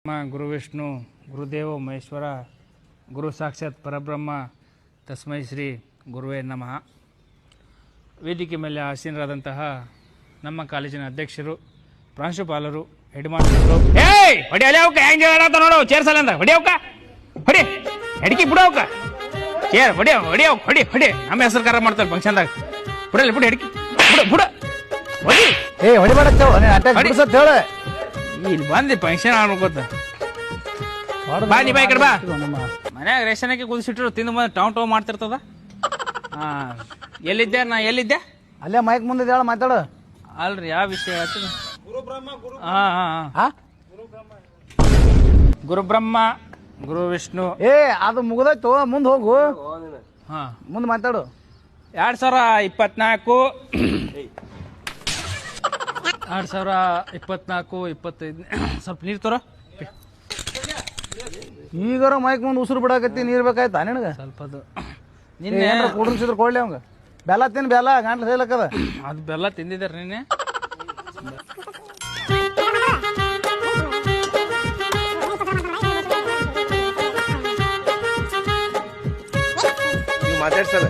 ಗುರು ವಿಷ್ಣು ಗುರುದೇವ ಮಹೇಶ್ವರ ಗುರು ಸಾಕ್ಷಾತ್ ಪರಬ್ರಹ್ಮ ತಸ್ಮೈ ಶ್ರೀ ಗುರುವೇ ನಮಃ. ವೇದಿಕೆ ಮೇಲೆ ಆಸೀನರಾದಂತಹ ನಮ್ಮ ಕಾಲೇಜಿನ ಅಧ್ಯಕ್ಷರು, ಪ್ರಾಂಶುಪಾಲರು, ಹೆಡ್ ಮಾಸ್ಟರ್ಗಳು, ಹೊಡಿ ಅಲೆ ಅವಕ್ಕ ಹೆಂಗೆ ನೋಡು ಚೇರ್ಸಲ್ಲ ಅಂದ ಹೊಡಿ ಅವಕ್ಕ ಹೊಡಿ ಹೆಡ್ಕಿ ಬಿಡು ಅವಕ್ಕ ಚೇರ್ ಹೊಡಿ ಹೊಡಿ ಅವ್ ಹೊಡಿ ಹೊಡಿ ನಮ್ಮ ಹೆಸರು ಕಾರ ಮಾಡ್ತಾರೆ ಫಂಕ್ಷನ್ದಾಗ ಬಿಡಲ್ಲ ಬಿಡು ಹೆಡ್ಕಿ ಬಿಡು ಬಿಡು ಹೊಡಿ ಹೊಡಿಬೇಡ ಹೇಳ ಇಲ್ಲಿ ಬಂದು ಫಂಕ್ಷನ್ ಆಡ್ಬೇಕತ್ತ ಬಾ ನೀ ಬಾ ಈ ಕಡೆ ಬಾ. ಮನ್ಯಾಗ ರೇಷನ್ ಹಾಕಿ ಕುದಿಸಿಟ್ರು ತಿಂದು ಬಂದು ಟೌನ್ ಮಾಡ್ತಿರ್ತದ. ಎಲ್ಲಿದ್ದೆ ನಾ ಎಲ್ಲಿದ್ದೆ? ಅಲ್ಲೇ ಮೈಕ್ ಮುಂದೆ ಹೇಳ ಮಾತಾಡು. ಅಲ್ರಿ ಯಾವ ವಿಷಯ ಹೇಳ್ತೀನಿ. ಗುರು ಬ್ರಹ್ಮ ಗುರು ವಿಷ್ಣು. ಅದು ಮುಗ್ದೋಯ್ತು, ಮುಂದೆ ಹೋಗು. ಹಾ ಮುಂದೆ ಮಾತಾಡು. 2024 2025 ಸ್ವಲ್ಪ ನೀರು ತೋರ. ಈಗಾರ ಮೈಕ್ ಮುಂದೆ ಉಸಿರು ಬಿಡಾಕತ್ತಿ, ನೀರ್ ಬೇಕಾಯ್ತಾ ನಿನಗ? ಸ್ವಲ್ಪ ಅದು ನಿನ್ನೆ ಕೂಡಿಸಿದ್ರು ಕೊಡ್ಲಿ ಅವಂಗ. ಬೆಲ್ಲ ತಿನ್, ಬೆಲ್ಲ ಗಂಟ್ಲು ಹೇಳಕ್ಕದ. ಅದು ಬೆಲ್ಲ ತಿಂದಿದ್ದಾರ ನಿನ್ನೆ. ಮಾತಾಡ್ಸಲ್ಲ